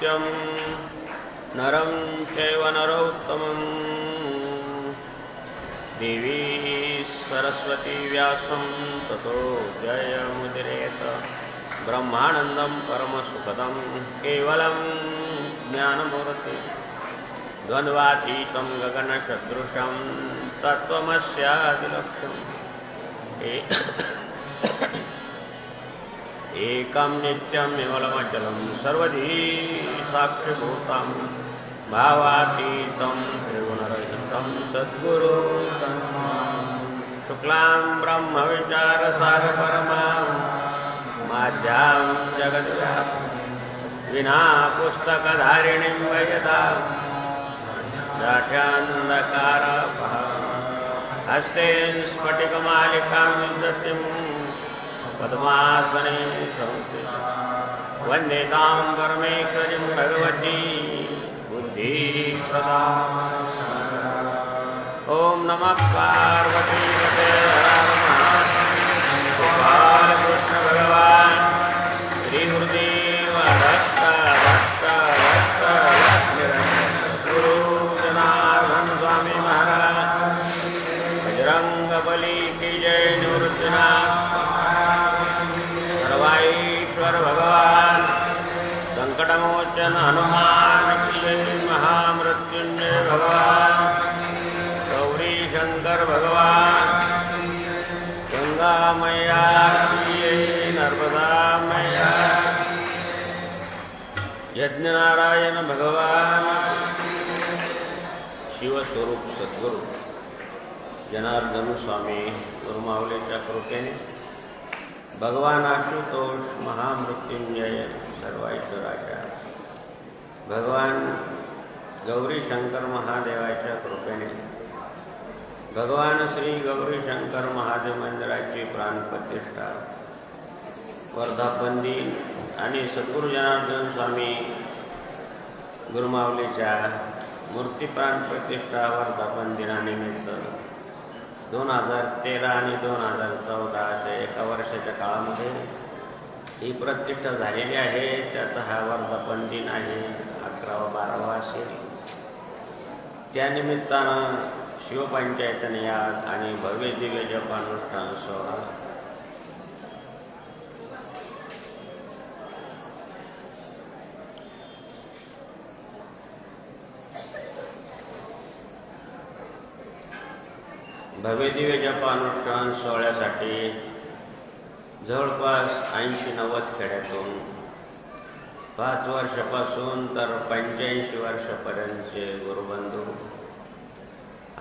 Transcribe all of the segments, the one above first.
नित्यं नरं चैव नरोत्तमं देवी सरस्वती व्यासं ततो जयमुदीरयेत् ब्रह्मानन्दं परमसुखदं केवलं ज्ञानमूर्ति द्वन्द्वातीतं गगनसदृशं तत्त्वमस्यादिलक्ष्यम् एकं नित्यं निर्मलमचलं सर्वधी साक्षिभूतं भावातीतं त्रिगुणरहितं सद्गुरुं शुक्लां ब्रह्मविचारसारपरमां माध्यां जगद्व्यापिनीं विना पुस्तकधारिणीं वयदा दाढ्यान्धकारापहां हस्ते स्फटिकमालिकां विदतीं पद्मासने संस्थितां वन्दे तां परमेश्वरीं भगवती बुद्धिप्रदां। ॐ नमः पार्वतीपते गोपालकृष्ण भगवान् श्री गुरुदेव दत्त दत्त दत्त गुरु जनार्दन स्वामी महाराज बजरंगबली की जय। निवृत्तिनाथ सर्वाईश्वर भगवान संकटमोचन हनुमान की जय। महामृत्युंजय भगवान गौरी शंकर भगवान गंगा मैया की जय। नर्मदा मैया यज्ञनारायण भगवान शिवस्वरूप सद्गुरु जनार्दन स्वामी गुरुमाऊलीच्या कृपेने भगवान आशुतोष महामृत्युंजय सर्वाईश्वराच्या भगवान गौरी शंकर महादेवाच्या कृपेने भगवान श्री गौरी शंकर महादेव मंदिराची प्राणप्रतिष्ठा वर्धापन दिन आणि सद्गुरू जनार्दन स्वामी गुरुमाऊलीच्या मूर्ती प्राणप्रतिष्ठा वर्धापन दिनानिमित्त 2013 आणि 2014 अशा एका वर्षाच्या काळामध्ये ही प्रतिष्ठा झालेली आहे. त्याचा हा वर्धापन दिन आहे. 11वा-12वा असेल. त्यानिमित्तानं शिवपंचायतने याद आणि भव्य दिव्य जपानुष्ठान सोहळा भव्य दिव्य जपानुष्ठान सोहळ्यासाठी जवळपास 80-90 खेड्यातून 5 वर्षापासून तर 85 वर्षापर्यंतचे गुरुबंधू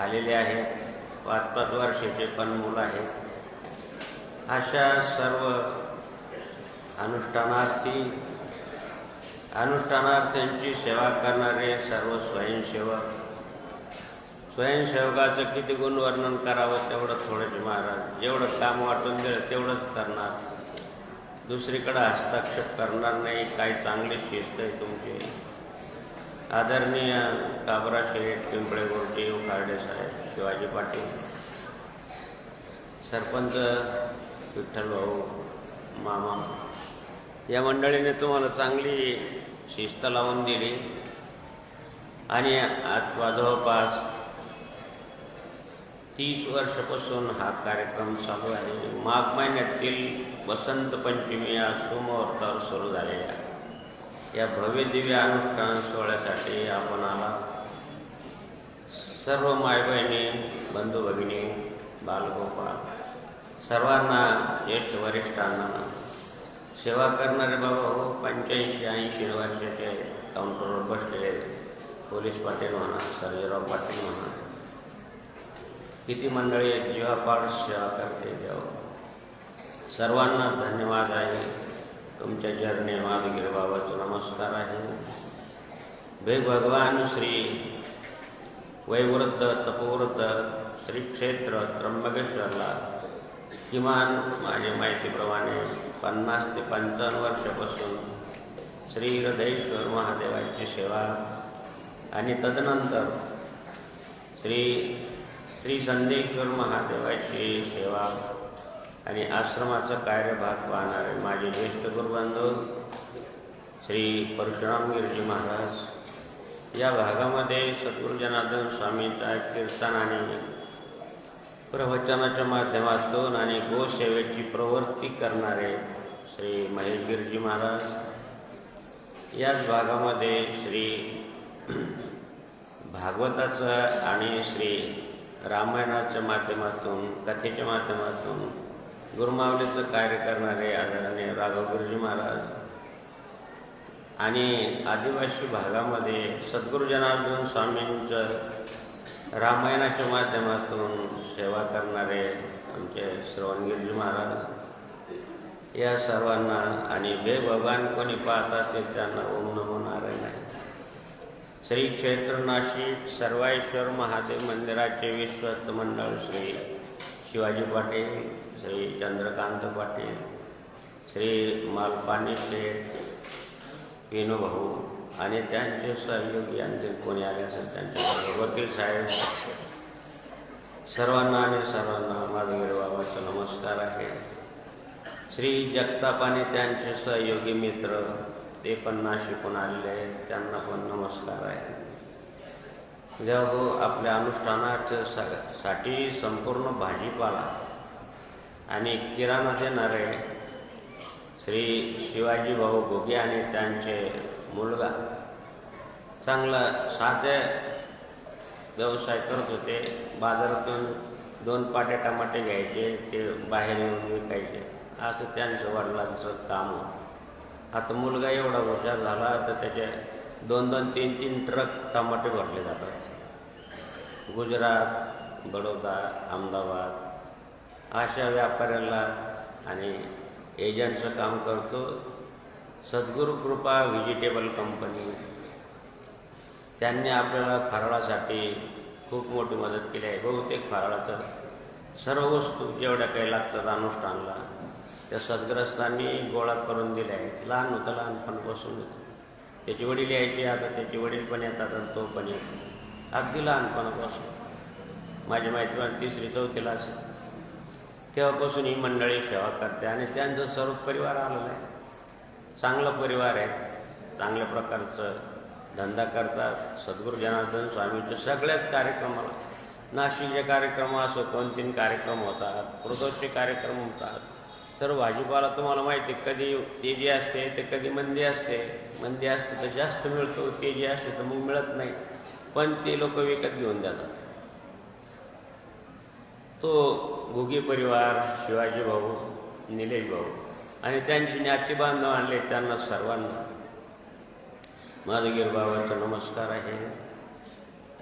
आलेले आहेत. 5-5 वर्षाचे पण मुलं आहेत. अशा सर्व अनुष्ठानार्थींची सेवा करणारे सर्व स्वयंसेवकाचं किती गुणवर्णन करावं तेवढं थोडंच महाराज. जेवढं काम वाटून दिलं तेवढंच करणार, दुसरीकडे हस्तक्षेप करणार नाही. काही चांगली शिस्त आहे तुमची. आदरणीय काबरा शेठ, पिंपळे गोरटे, उकार्डे साहेब, शिवाजी पाटील, सरपंच विठ्ठल भाऊ, मामा, या मंडळीने तुम्हाला चांगली शिस्त लावून दिली आणि आता जवळपास 30 वर्षापासून हा कार्यक्रम चालू आहे. माघ महिन्यातील वसंत पंचमी या सुमुहूर्तावर सुरू झालेल्या या भव्य दिव्य अनुष्ठान सोहळ्यासाठी आपण आला. सर्व मायबहिणी, बंधू भगिनी, बालगोपाल, सर्वांना, ज्येष्ठ वरिष्ठांना, सेवा करणारे बाबा हो, 85-80 वर्षाचे काउंटरवर बसलेले पोलीस पाटील म्हणा, सर्जेराव पाटील म्हणा, किती मंडळी जीवापाड सेवा करते देव. सर्वांना धन्यवाद आहे. तुमच्या चरणी माधुगिरी बाबाचा नमस्कार आहे. भगवान श्री वैवृद्ध तपोवृद्ध श्री क्षेत्र त्र्यंबकेश्वरला किमान माझ्या माहितीप्रमाणे 50 ते 55 वर्षापासून श्री हृदयेश्वर महादेवाची सेवा आणि तदनंतर श्री संदेश्वर महादेवाची सेवा आणि आश्रमाचा कार्यभाग पाहणारे माझे ज्येष्ठ गुरुबंधू श्री परशुरामगिरीजी महाराज या भागामध्ये सद्गुरू जनार्दन स्वामींच्या कीर्तन आणि प्रवचनाच्या माध्यमातून आणि गोसेवेची प्रवृत्ती करणारे श्री महेशगिरीजी महाराज याच भागामध्ये श्री भागवताचं आणि श्री रामायणाच्या माध्यमातून कथेच्या माध्यमातून गुरुमावलीचं कार्य करणारे आदरणीय राघवगिरीजी महाराज आणि आदिवासी भागामध्ये सद्गुरू जनार्दन स्वामींचं रामायणाच्या माध्यमातून सेवा करणारे आमचे श्रवणगिरीजी महाराज या सर्वांना आणि भगवान कोणी पाहत असेल त्यांना ओम नमो नारायण आहे. श्री क्षेत्र नाशिक सर्वाईश्वर महादेव मंदिराचे विश्वस्त मंडळ श्री शिवाजी पाटील, श्री चंद्रकांत पाटील, श्री मालपानी शेठ, विनू भाऊ आणि त्यांचे सहयोगी यांचे कोणी आले असेल त्यांचे वकील साहेब सर्वांना आणि सर्वांना माझे बाबाचा नमस्कार आहे. श्री जगताप आणि त्यांचे सहयोगी मित्र ते पण नाशिकहून आलेले आहेत, त्यांना पण नमस्कार आहे. जेव्हा आपल्या अनुष्ठानासाठी संपूर्ण भाजीपाला आणि किराणा देणारे श्री शिवाजी भाऊ घुगे आणि त्यांचे मुलगा चांगला साधे व्यवसाय करत होते. बाजारातून 2 पाटे टमाटे घ्यायचे, ते बाहेर येऊन विकायचे, असं त्यांचं वडिलांचं काम होतं. आता मुलगा एवढा हुशार झाला तर त्याचे 2-2, 3-3 ट्रक टमाटे भरले जातात. गुजरात, बडोदा, अहमदाबाद अशा व्यापाऱ्याला आणि एजंटचं काम करतो. सद्गुरू कृपा व्हेजिटेबल कंपनी त्यांनी आपल्याला फराळासाठी खूप मोठी मदत केली आहे. बहुतेक फराळाचं सर्व वस्तू जेवढ्या काही लागतात अनुष्ठानला त्या सद्ग्रस्तांनी गोळा करून दिल्या आहेत. लहान होतं, लहानपणापासून होतं. त्याचे वडील यायचे, आता त्याचे वडील पण येतात आणि तो पण येतो. अगदी लहानपणापासून माझी माहिती मला 3री-4थीला असेल तेव्हापासून ही मंडळी सेवा करते आणि त्यांचं सर्व परिवार आलेला आहे. चांगला परिवार आहे, चांगल्या प्रकारचं धंदा करतात. सद्गुरू जनार्दन स्वामींच्या सगळ्याच कार्यक्रमाला नाशिकचे कार्यक्रम असो 2-3 कार्यक्रम होतात, प्रदोषचे कार्यक्रम होतात. सर्व भाजीपाला तुम्हाला माहिती आहे, कधी तेजी असते तर कधी मंदी असते. मंदी असते तर जास्त मिळतो, तेजी असते तर मग मिळत नाही, पण ते लोक विकत घेऊन जातात. तो घुगे परिवार, शिवाजी भाऊ, निलेश भाऊ आणि त्यांची ज्ञाती बांधव आणले, त्यांना सर्वांना माझं बाबांचा नमस्कार आहे.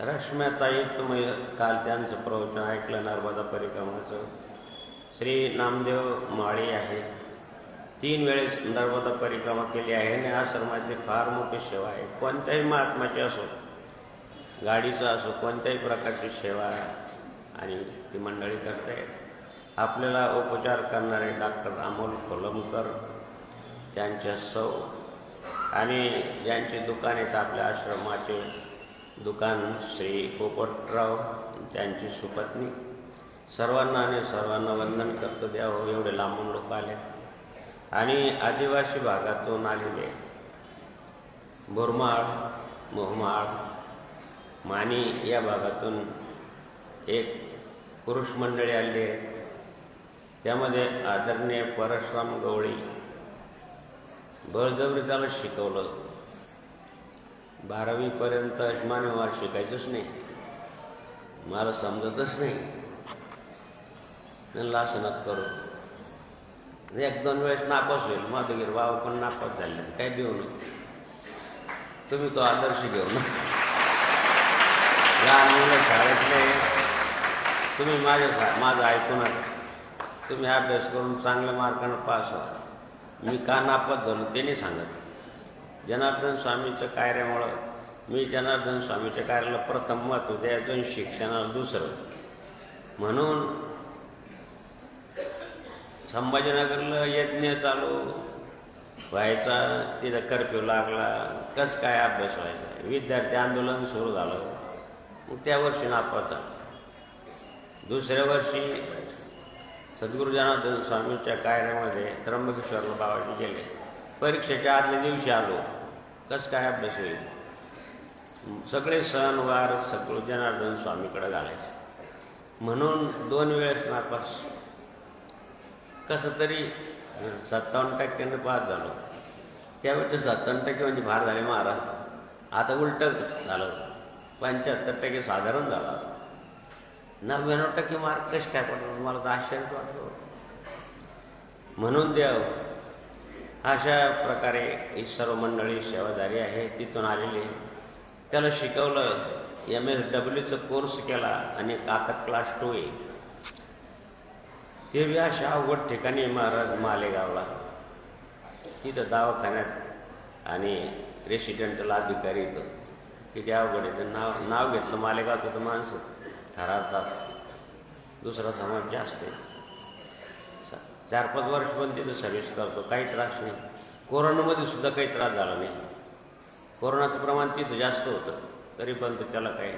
रश्म्याताई तुम्ही काल त्यांचं प्रवचन ऐकलं नर्मदा परिक्रमाचं. श्री नामदेव माळी आहे, 3 वेळेस नर्मदा परिक्रमा केली आहे आणि आश्रमाची फार मोठी सेवा आहे. कोणत्याही महात्माची असो, गाडीचं असो, कोणत्याही प्रकारची सेवा आणि ती मंडळी करते. आपल्याला उपचार करणारे डॉक्टर अमोल खोलमकर, त्यांच्या सौ आणि ज्यांचे दुकान आहेत आपल्या आश्रमाचे दुकान श्री पोपटराव, त्यांची सुपत्नी, सर्वांना आणि सर्वांना वंदन करतो. द्यावं एवढे लांबून लोक आले आणि आदिवासी भागातून आलेले बोरमाळ, मोहमाळ, मानी या भागातून एक पुरुष मंडळी आली आहे. त्यामध्ये आदरणीय परशुराम गवळी बळजबरी त्याला शिकवलं. 12वीपर्यंत मानवार शिकायचंच नाही, मला समजतच नाही. त्यांना असं नक करू, 1-2 वेळेस नापास होईल. माधुगिर बाबा पण नापास झाले, काय देऊ नये तुम्ही, तो आदर्श घेऊ ना. लहान मुलं शाळेतले तुम्ही माझं ऐकू नका. तुम्ही अभ्यास करून चांगल्या मार्कानं पास व्हा. मी का नापास झालो ते नाही सांगत. जनार्दन स्वामीच्या कार्यामुळं मी जनार्दन स्वामीच्या कार्याला प्रथम महत्त्व द्यायचं आणि शिक्षणाला दुसरं. म्हणून संभाजीनगरला यज्ञ चालू व्हायचा, तिथं कर्फ्यू लागला, कसं काय अभ्यास व्हायचा. विद्यार्थी आंदोलन सुरू झालं, मग त्या वर्षी नापास झालं. दुसऱ्या वर्षी सद्गुरू जनार्दन स्वामींच्या कार्यामध्ये त्र्यंबकेश्वरला बाबाजी गेले, परीक्षेच्या आदल्या दिवशी आलो, कसं काय अभ्यास होईल? सगळे सणवार सगळं जनार्दन स्वामीकडे घालायचे, म्हणून 2 वेळेस नापास. कसं तरी 57% पास झालो. त्यावेळेचे 57% म्हणजे फार झाले महाराज. आता उलटं झालं, 75% साधारण झाला. 99% मार्क कसे काय पडलं? मला तर आश्चर्य वाटलं. म्हणून देव अशा प्रकारे ही सर्व मंडळी सेवादारी आहे, तिथून आलेली आहे. त्याला शिकवलं, MSWचा कोर्स केला आणि आता क्लास 2 आहे. ते बी अशा अवघड ठिकाणी महाराज मालेगावला, तिथं दवाखान्यात आणि रेसिडेंटल अधिकारी येतं. किती अवघड आहे. नाव घेतलं मालेगावचं तर माणसं ठरावतात. दुसरा समाज जास्त आहे. 4-5 वर्ष पण तिथं सर्व्हिस करतो, काही त्रास नाही. कोरोनामध्ये सुद्धा काही त्रास झाला नाही. कोरोनाचं प्रमाण तिथं जास्त होतं, तरी पण त्याला काही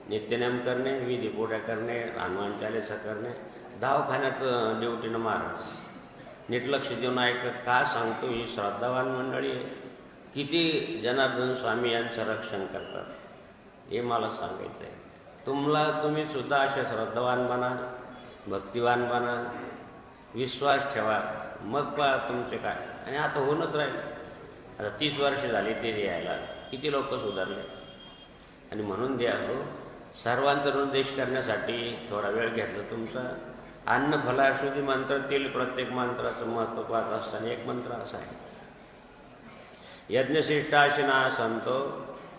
नित्यनेम करणे, विधी पोट्या करणे, हनुमान चालीसा करणे, दवाखान्यात ड्युटीनं महाराज नीट लक्ष देऊन ऐकत. का सांगतो, ही श्रद्धावान मंडळी आहे. किती जनार्दन स्वामी यांचं रक्षण करतात हे मला सांगायचं आहे. तुम्ही सुद्धा अशा श्रद्धावान बना, भक्तिवान बना, विश्वास ठेवा, मग पहा तुमचे काय. आणि आता होऊनच राहील. आता 30 वर्ष झाली ते यायला, किती लोक सुधारले. आणि म्हणून द्या हो, सर्वांचा निर्देश करण्यासाठी थोडा वेळ घेतला तुमचा. अन्न फलाशुद्धी मंत्रातील प्रत्येक मंत्राचं महत्त्व पाहत असताना एक मंत्र असा आहे, यज्ञशिष्टाशिना संतो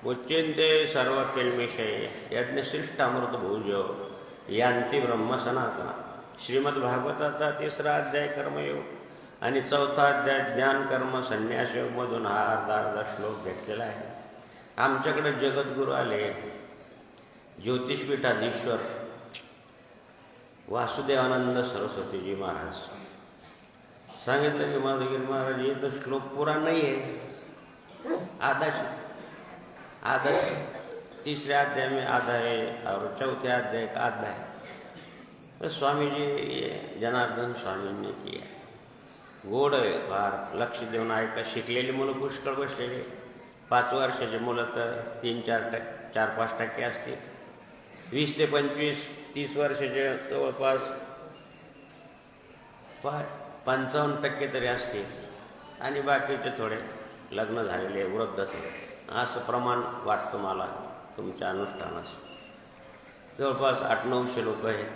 उच्चिंते सर्व किल्मिषय यज्ञशिष्ट अमृत भूजो यांती ब्रह्म सनातना. श्रीमद्भागवताचा 3रा अध्याय कर्मयोग आणि 4था अध्याय ज्ञान कर्म संन्यास योग मधून हा अर्धा श्लोक घेतलेला आहे. आमच्याकडे जगद्गुरू आले, ज्योतिषपीठाधीश्वर वासुदेवानंद सरस्वतीजी महाराज. सांगितलं की माधवगिरी महाराज, ये तो श्लोक पूरा नहीं है, आधा 3रे अध्याय में आधा है और 4थे अध्याय का आधा है. तो स्वामी जी ये जनार्दन स्वामींनी किया. गोड आहे फार. लक्ष देऊन ऐका. शिकलेली मुलं पुष्कळ बसलेले. 5 वर्षाचे मुलं तर 3-4-5% असतील. 20 ते 25-30 वर्षाचे जवळपास 55% तरी असतील. आणि बाकीचे थोडे लग्न झालेले वृद्ध थोडे, असं प्रमाण वाटतं मला तुमच्या अनुष्ठानास. जवळपास 800-900 लोक आहेत.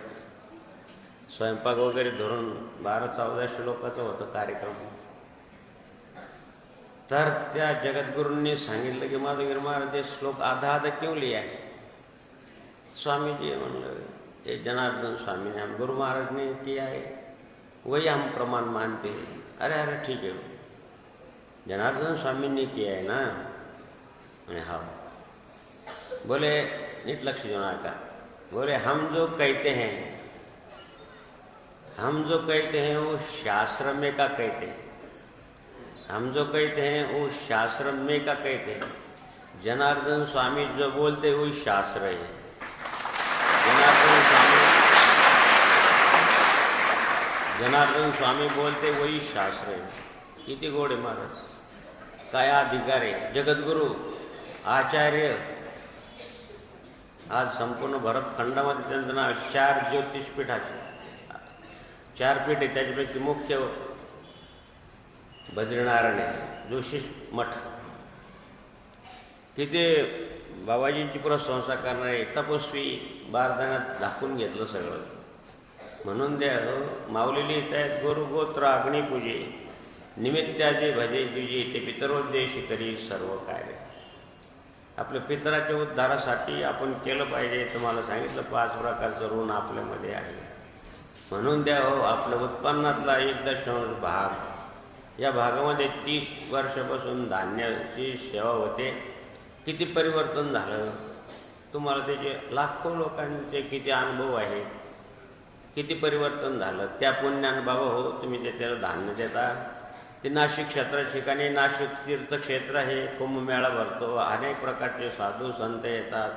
स्वयंपाक वगैरे धरून 1200-1400 लोकांचा होतं कार्यक्रम. तर त्या जगद्गुरूंनी सांगितलं की माधवगिरी महाराज श्लोक आधा क्यों लिया है? स्वामीजी म्हणलं, ये जनार्दन स्वामी ने हम गुरु महाराज ने किया है, वही हम प्रमाण मानते हैं. अरे ठीक है, जनार्दन स्वामी ने किया है ना. मैंने हाँ. बोले नीट लक्ष देना का. बोले हम जो कहते हैं वो शास्त्र में का कहते हैं. हम जो कहते हैं वो शास्त्र में का कहते हैं. जनार्दन स्वामी जो बोलते वही शास्त्र है. जनार्दन स्वामी बोलते वही शास्त्र है. किती गोड आहे महाराज. काय अधिकार आहे. जगद्गुरु आचार्य. आज संपूर्ण भरतखंडामध्ये त्यांचं नाव 4 ज्योतिषपीठाचे 4 पीठ आहे. त्याच्यापैकी मुख्य बद्रीनारायण आहे, जोशी मठ. तिथे बाबाजींची प्रशंसा करणारे तपस्वी बारदानात झाकून घेतलं सगळं. म्हणून द्या हो, माऊली लिहित आहेत, गुरुगोत्र अग्निपूजे निमित्ताचे भजे तुझे ते पितरोद्देशी करी सर्व कार्य. आपल्या पितराच्या उद्धारासाठी आपण केलं पाहिजे. तुम्हाला सांगितलं 5 प्रकारचं ऋण आपल्यामध्ये आहे. म्हणून द्या हो, आपल्या उत्पन्नातला 1.5 भाग, या भागामध्ये 30 वर्षापासून धान्याची सेवा होते. किती परिवर्तन झालं तुम्हाला. त्याचे लाखो लोकांचे किती अनुभव आहे, किती परिवर्तन झालं. त्या पुण्यानं बाबा हो, तुम्ही त्याला धान्य देता. ते नाशिक क्षेत्रा ठिकाणी नाशिक तीर्थक्षेत्र हे कुंभमेळा भरतो. अनेक प्रकारचे साधू संत येतात.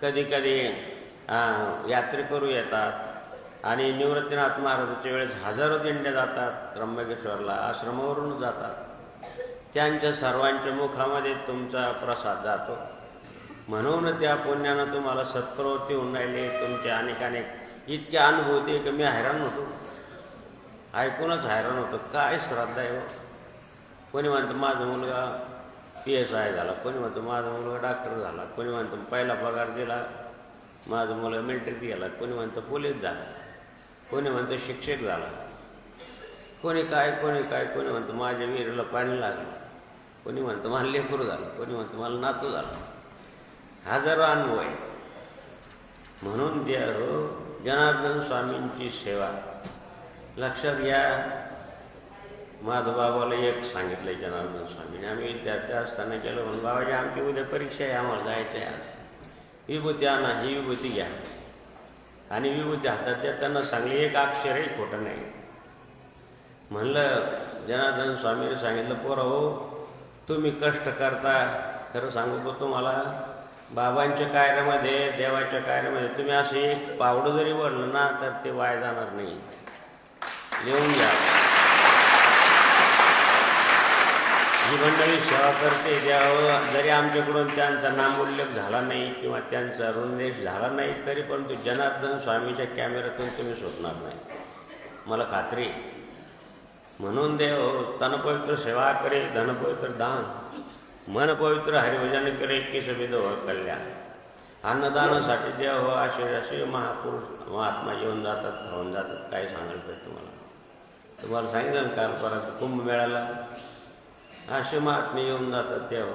कधी कधी यात्रेकरू येतात. आणि निवृत्तीनाथ महाराजाच्या वेळेस हजारो दिंड्या जातात. त्र्यंबकेश्वरला आश्रमावरून जातात. त्यांच्या सर्वांच्या मुखामध्ये तुमचा प्रसाद जातो. म्हणून त्या पुण्यानं तुम्हाला सत्प्रवृत्ती होऊन राहिली. तुमच्या अनेक इतक्या अनुभूती की मी हैराण होतो, ऐकूनच हैराण होतो. काय श्रद्धा आहे. कोणी म्हणतं माझा मुलगा PSI झाला, कोणी म्हणतो माझा मुलगा डॉक्टर झाला, कोणी म्हणतो पहिला पगार दिला, माझा मुलगा मिलिटरीत गेला, कोणी म्हणतं पोलीस झाला, कोणी म्हणतं शिक्षक झाला, कोणी काय कोणी म्हणतं माझ्या विहिरीला पाणी लागलं, कोणी म्हणतं मला लेकरू झालं, कोणी म्हणतं मला नातू झाला. हजारो अनुभव आहे. म्हणून द्या हो जनार्दन स्वामींची सेवा. लक्षात घ्या, माझं बाबाला एक सांगितलं जनार्दन स्वामीने. आम्ही विद्यार्थी असताना गेलो म्हणून बाबाजी आमची उद्या परीक्षा आहे, आम्हाला जायचं आहे आज, विभूती आणा, ही विभूती घ्या. आणि विभूती हातात देताना सांगली एक अक्षरही खोटं नाही. म्हणलं जनार्दन स्वामीने सांगितलं पोरं हो तुम्ही कष्ट करता, खरं सांगू तो तुम्हाला बाबांच्या कार्यामध्ये देवाच्या कार्यामध्ये तुम्ही असं एक पावडं जरी वळलं ना तर ते वाया जाणार नाही. येऊन घ्या. जी मंडळी सेवा करते द्यावं, जरी आमच्याकडून त्यांचा नामोल्लेख झाला नाही किंवा त्यांचा ऋणदेश झाला नाही तरी पण तो जनार्दन स्वामीच्या कॅमेऱ्यातून तुम्ही सुटणार नाही, मला खात्री. म्हणून देव तनपवित्र सेवा करे, धनपवित्र दान, मन पवित्र हरिभजन करे, की सभी हो कल्याण. अन्नदानासाठी देव हो असे महापुरुष महात्मा येऊन जातात, खाऊन जातात. काय सांगायचं तुम्हाला सांगितलं ना काल परत कुंभमेळ्याला असे महात्मे येऊन जातात देव.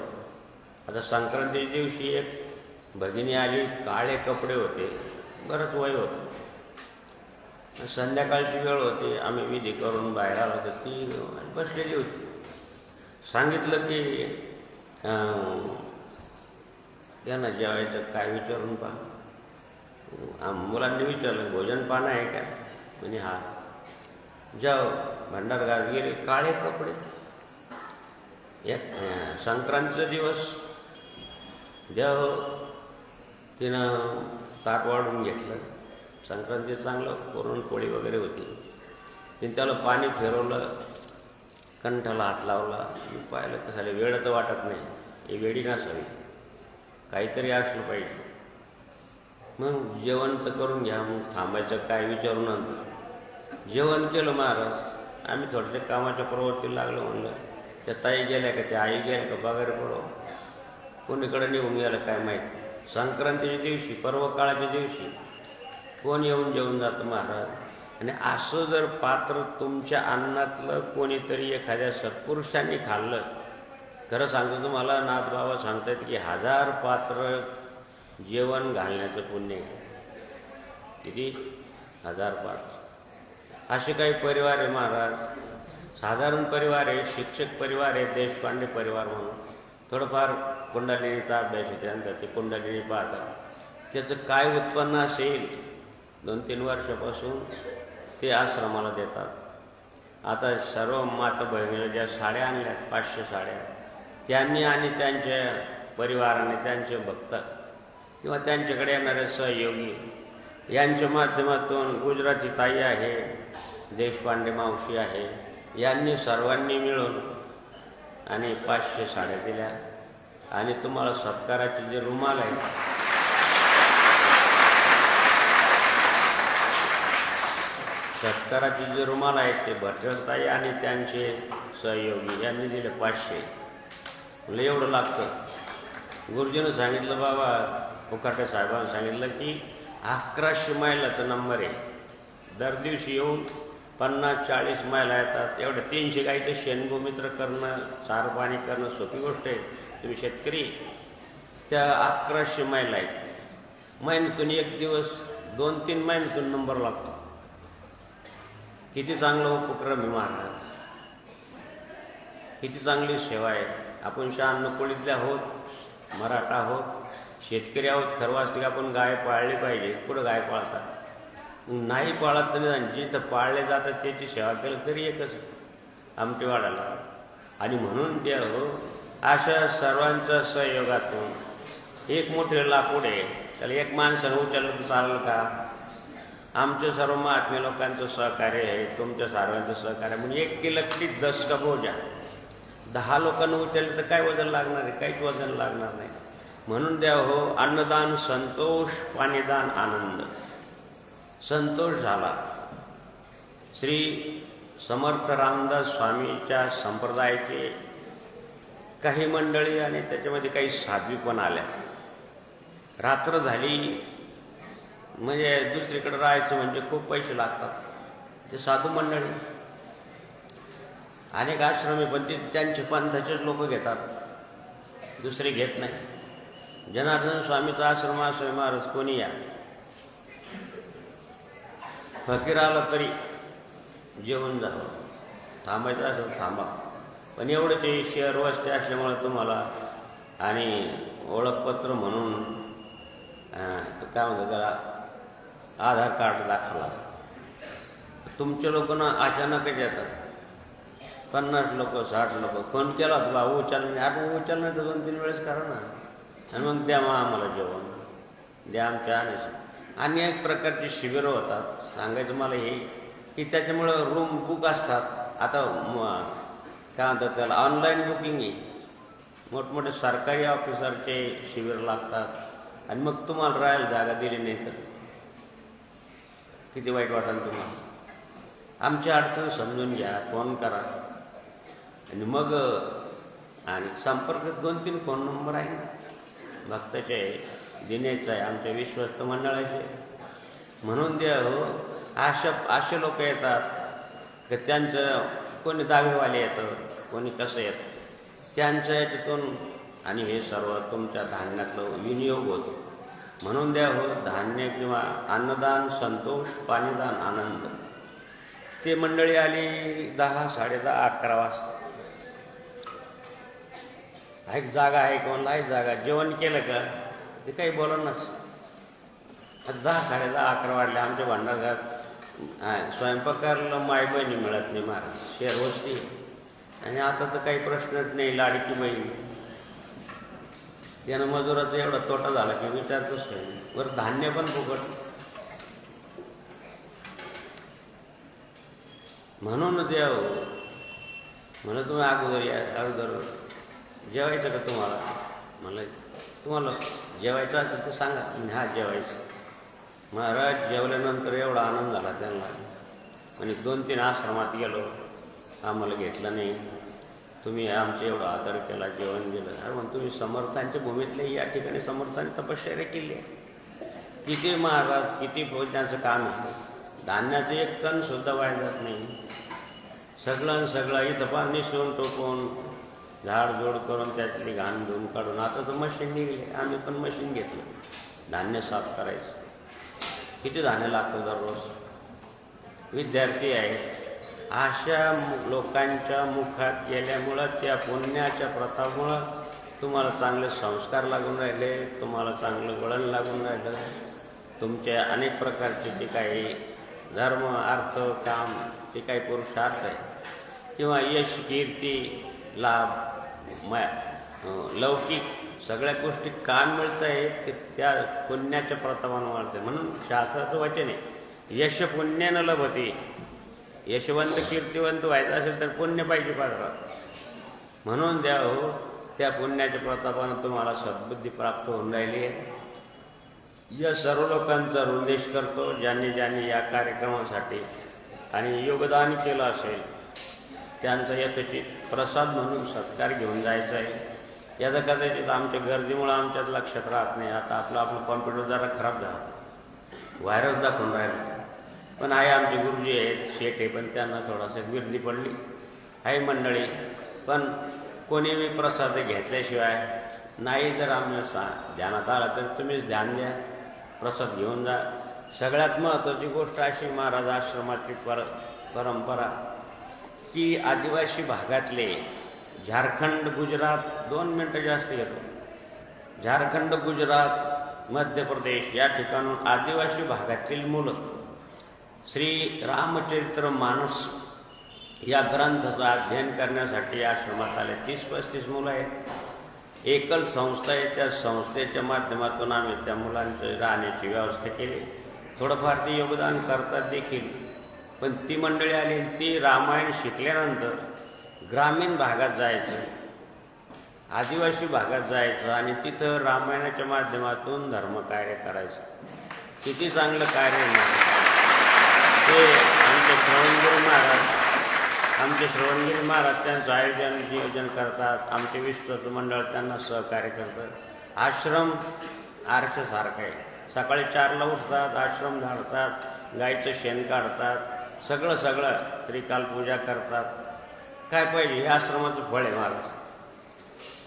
आता संक्रांतीच्या दिवशी एक भगिनी आली, काळे कपडे होते, बरंच वय होतं, संध्याकाळची वेळ होती, आम्ही विधी करून बाहेर आलो तर ती बसलेली होती. सांगितलं की त्यांना जेवायचं काय विचारून पहा. मुलांनी विचारलं भोजन पान आहे का, म्हणजे हा. जाओ भंडारघाट गेले, काळे कपडे. एक संक्रांतीचा दिवस देव तिनं ताट वाढून घेतलं. संक्रांती चांगलं पुरणपोळी वगैरे होती. तिने त्याला पाणी फिरवलं, कंठाला हात लावला. मी पाहिलं कसं झालं, वेळ तर वाटत नाही, हे वेळी नसावी, काहीतरी असलं पाहिजे. मग जेवण तर करून घ्या, मग थांबायचं काय विचारून. नंतर जेवण केलं महाराज. आम्ही थोडंसं कामाच्या प्रवृत्तीला लागलो. म्हणलं त्या ताई गेल्या का, त्या आई गेल्या का बघायला पडो, कोणीकडे निघून गेलं काय माहीत. संक्रांतीच्या दिवशी पर्वकाळाच्या दिवशी कोण येऊन जेवून जातं महाराज. आणि असं जर पात्र तुमच्या अन्नातलं कोणीतरी एखाद्या सत्पुरुषांनी खाल्लं, खरं सांगतो तुम्हाला, नाथ बाबा सांगतात की 1000 पात्र जेवण घालण्याचं पुण्य. किती 1000 पात्र. असे काही परिवार आहे महाराज, साधारण परिवार आहे, शिक्षक परिवार आहे, देशपांडे परिवार म्हणून. थोडंफार कुंडलिनीचा अभ्यास आहे त्यांचा, ते कुंडलिनी पाहतात. त्याचं काय उत्पन्न असेल 2-3 वर्षापासून ते आश्रमाला देतात. आता सर्व माता बहिणीला ज्या साड्या आणल्या, 500 साड्या, त्यांनी आणि त्यांच्या परिवाराने, त्यांचे भक्त किंवा त्यांच्याकडे येणारे सहयोगी यांच्या माध्यमातून, गुजराती ताई आहे, देशपांडे मावशी आहे, यांनी सर्वांनी मिळून आणि 500 साड्या दिल्या. आणि तुम्हाला सत्काराचे जे रुमाल आहे, सत्काराचे जे रुमाल आहेत ते भटरताई आणि त्यांचे सहयोगी यांनी दिले 500. म्हणजे एवढं लागतं. गुरुजीनं सांगितलं, बाबा उकाटे साहेबांना सांगितलं की 1100 मैलाचा नंबर आहे. दर दिवशी येऊन 50-40 मैला येतात. एवढं 300 गाईचं शेणगोमित्र करणं, चार पाणी करणं सोपी गोष्ट आहे. तुम्ही शेतकरी, त्या 1100 मैला आहेत. महिन्यातून एक दिवस, 2-3 महिन्यातून नंबर लागतो. किती चांगला उपक्रम आहे महाराज, किती चांगली सेवा आहे. आपण शहाण्णव आहोत, मराठा आहोत, शेतकरी आहोत. खरं वाचते की आपण गाय पाळली पाहिजे. कुठं गाय पाळतात, नाही पाळत तर जिथं पाळले जातात त्याची सेवा केली तरी एकच आमटेवाडाला. आणि म्हणून ते हो अशा सर्वांच्या सहयोगातून एक मोठे लाकूड आहे, त्याला एक माणसानं उचललं तर चालेल का. आमच्या सर्व महात्मे लोकांचं सहकार्य आहे, तुमच्या सर्वांचं सहकार्य. म्हणजे 1 किलो 10 का बोजा 10 लोकांना उचलले तर काय वजन लागणार आहे? काहीच वजन लागणार नाही. म्हणून द्या हो, अन्नदान संतोष, पाणीदान आनंद. संतोष झाला. श्री समर्थ रामदास स्वामीच्या संप्रदायाचे काही मंडळी आणि त्याच्यामध्ये काही साध्वी पण आल्या. रात्र झाली म्हणजे दुसरीकडे राहायचं म्हणजे खूप पैसे लागतात. ते साधू मंडळी अनेक आश्रमी पण ते त्यांचे पंथाचेच लोक घेतात, दुसरे घेत नाही. जनार्दन स्वामीचा आश्रम असो, महाराज कोणी या, फकीर आला तरी जेवण जावं, थांबायचं असं थांबा. पण एवढं ते शहर वस्ती असल्यामुळे तुम्हाला आणि ओळखपत्र म्हणून काय म्हणतात त्याला, आधार कार्ड दाखवला. तुमच्या लोकांना अचानकच येतात, 50 लोक 60 लोक. फोन केला होता भाऊ उचल, आपण उचल नाही तर 2-3 वेळेस करा ना, आणि मग द्या मग आम्हाला जेवण, द्या आमच्या आणायचं. अनेक प्रकारची शिबिरं होतात. सांगायचं मला हे की त्याच्यामुळं रूम बुक असतात. आता काय म्हणतात त्याला, ऑनलाईन बुकिंग आहे. मोठमोठे सरकारी ऑफिसरचे शिबिर लागतात आणि मग तुम्हाला राहायला जागा दिली नाही तर किती वाईट वाटेल तुम्हाला. आमची अडचण समजून घ्या, फोन करा. आणि मग आणि संपर्क 2-3 फोन नंबर आहे भक्ताचे आहे, दिनेचे आहे, आमच्या विश्वस्त मंडळाचे. म्हणून द्या हो, असे लोक येतात की त्यांचं कोणी दावेवाले येतं, कोणी कसं येतं, त्यांच्या याच्यातून आणि हे सर्व तुमच्या धान्यातलं विनियोग होतो. म्हणून द्या हो, धान्य किंवा अन्नदान संतोष, पाणीदान आनंद. ते मंडळी आली 10, 10:30, 11 वाजता. एक जागा आहे, कोणाला आहे जागा, जेवण केलं का ते काही बोलणंच. 10, 10:30, 11 वाजले. आमच्या भांडारघरात स्वयंपाकाला माय बहिणी मिळत नाही महाराज, शहर वस्ती. आणि आता तर काही प्रश्नच नाही, लाडकी बहीण. त्यानं मजुराचा एवढा तोटा झाला की विचारतोच नाही. वर धान्य पण फुकट. म्हणून द्या हो, म्हणून तुम्ही अगोदर जेवायचं का तुम्हाला? म्हणलं तुम्हाला जेवायचं असेल तर सांगा. हा जेवायचं. महाराज जेवल्यानंतर एवढा आनंद झाला त्यांना. आणि 2-3 आश्रमात गेलो, आम्हाला घेतलं नाही. तुम्ही आमचे एवढा आदर केला, जेवण दिलं. अरे मग तुम्ही समर्थांच्या भूमीतले, या ठिकाणी समर्थांनी तपश्चर्या केली आहे. किती महाराज, किती भोजनाचं काम आहे. धान्याचं एक कण सुद्धा वाया जात नाही. सगळं इथं पाणी शिवून टोकून झाडझोड करून त्यातली घाण धुवून काढून. आता तर मशीन निघले, आम्ही पण मशीन घेतलं धान्य साफ करायचं. किती धान्य लागतं दररोज. विद्यार्थी आहेत, अशा लोकांच्या मुखात गेल्यामुळं, त्या पुण्याच्या प्रथामुळं तुम्हाला चांगले संस्कार लागून राहिले, तुम्हाला चांगलं वळण लागून राहिलं. तुमच्या अनेक प्रकारचे जे काही धर्म, अर्थ, काम, जे काही पुरुषार्थ आहे किंवा यश, कीर्ती, लाभ, लौकिक सगळ्या गोष्टी का मिळत आहेत त्या पुण्याच्या प्रतापानं वाढते. म्हणून शास्त्राचं वचन आहे, यश पुण्यानं लभते. यशवंत कीर्तिवंत व्हायचं असेल तर पुण्य पाहिजे पात्रात. म्हणून द्या हो, त्या पुण्याच्या प्रतापानं तुम्हाला सद्बुद्धी प्राप्त होऊन राहिली आहे. या सर्व लोकांचा उद्देश करतो ज्यांनी या कार्यक्रमासाठी आणि योगदान केलं असेल त्यांचा यथोचित प्रसाद म्हणून सत्कार घेऊन जायचा आहे. याचा कदाचित आमच्या गर्दीमुळं आमच्यात लक्षात राहत नाही. आता आपलं कॉम्प्युटर जरा खराब झाला, व्हायरस दाखवून राहिला. पण आहे आमचे गुरुजी आहेत, शेठ आहे, पण त्यांना थोडासा गर्दी पडली आहे मंडळी. पण कोणी मी प्रसाद घेतल्याशिवाय नाही. जर आम्हाला ध्यानात आलं तर तुम्हीच ध्यान द्या, प्रसाद घेऊन जा. सगळ्यात महत्त्वाची गोष्ट अशी, महाराज आश्रमाची परंपरा की आदिवासी भागातले झारखंड, गुजरात, 2 मिनटं जास्त घेतो. झारखंड, गुजरात, मध्य प्रदेश या ठिकाणून आदिवासी भागातील मुलं श्री रामचरित्र मानस या ग्रंथाचं अध्ययन करण्यासाठी आश्रमात आले. 30-35 मुलं आहेत. एकल संस्था आहे. त्या संस्थेच्या माध्यमातून आम्ही त्या मुलांचं राहण्याची व्यवस्था केली. थोडंफार ते योगदान करतात देखील. पण ती मंडळी आली, ती रामायण शिकल्यानंतर ग्रामीण भागात जायचं, आदिवासी भागात जायचं आणि तिथं रामायणाच्या माध्यमातून धर्मकार्य करायचं. किती चांगलं कार्य आहे. ते आमचे श्रवणगिरी महाराज त्यांचं आयोजन नियोजन करतात. आमचे विश्वस्त मंडळ त्यांना सहकार्य करतात. आश्रम आरशासारखा आहे. सकाळी 4ला उठतात, आश्रम झाडतात, गाईचं शेण काढतात, सगळं त्रिकाल पूजा करतात. काय पाहिजे? हे आश्रमाचं फळ आहे महाराज.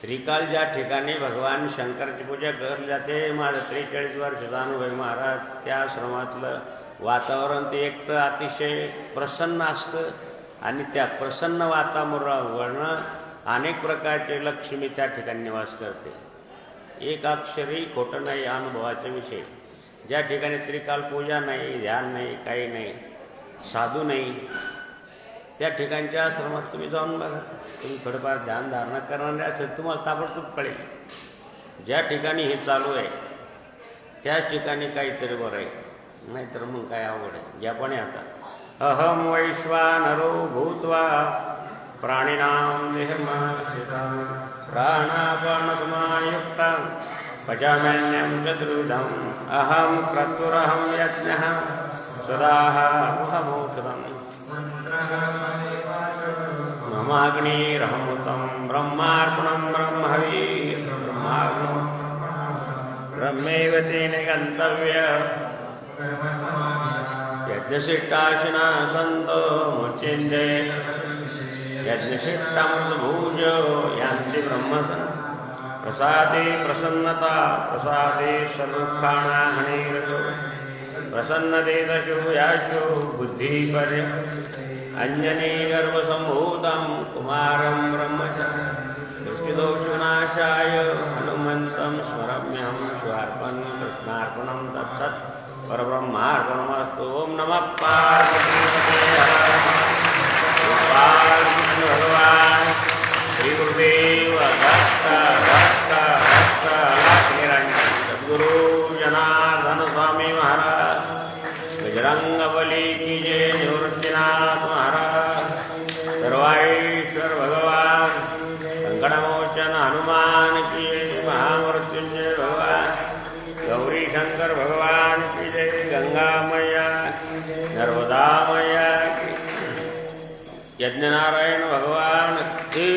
त्रिकाल ज्या ठिकाणी भगवान शंकराची पूजा करली जाते, माझं 43 वर्षाचा अनुभव आहे महाराज. त्या आश्रमातलं वातावरण ते एक तर अतिशय प्रसन्न असतं आणि त्या प्रसन्न वातावरणावरनं अनेक प्रकारचे लक्ष्मी त्या ठिकाणी निवास करते. एक अक्षरी खोटं नाही, अनुभवाचा विषय. ज्या ठिकाणी त्रिकाल पूजा नाही, ध्यान नाही, काही नाही, साधू नाही, त्या ठिकाणच्या आश्रमात तुम्ही जाऊन बघा. तुम्ही थोडंफार ध्यानधारणा करणारे असेल तुम्हाला ताबडतोब कळेल. ज्या ठिकाणी हे चालू आहे त्याच ठिकाणी काहीतरी बरं आहे, नाहीतर मग काय अवघड आहे. ज्या पण आता अहम वैश्वानरो भूत्वा प्राणिनां देहमाश्रितां प्राणापानसमायुक्तां पचाम्यन्नं चतुर्विधम् अहं क्रतुरहं यज्ञः सदाहमौषधम् ममाग्निरहमुतं ब्रह्मार्पणं ब्रह्महविः ब्रह्माग्नो ब्रह्मैव तेन गन्तव्यः यज्ञशिष्टाशिना सन्तो मुच्यन्ते यज्ञशिष्टामृतभूज यान्ति ब्रह्मसन् प्रसादे प्रसन्नता प्रसादे सर्वदुःखानां हनिर्जो प्रसन्नते दशो याशो बुद्धिपर्य अंजनी गर्भसम्भूतं कुमारं ब्रह्मचारी दृष्टिदोषविनाशाय हनुमन्तं स्मराम्यहं स्वार्पणं कृष्णार्पणं तत्सत् परब्रह्मार्पणमस्तु. ओम नमः पार्वतीपते भगवान श्री गुरुदेव दत्त दत्त दत्त निरंजन सद्गुरु जनार्दन स्वामी महाराज, बजरंगबली की जय, निवृत्तीनाथ महाराज, सर्वाईश्वर भगवान, संकटमोचन हनुमान की जय, महामृत्युंजय भगवान, गौरी शंकर भगवान की जय, गंगा मैया, नर्मदा मैया की, यज्ञनारायण भगवान की.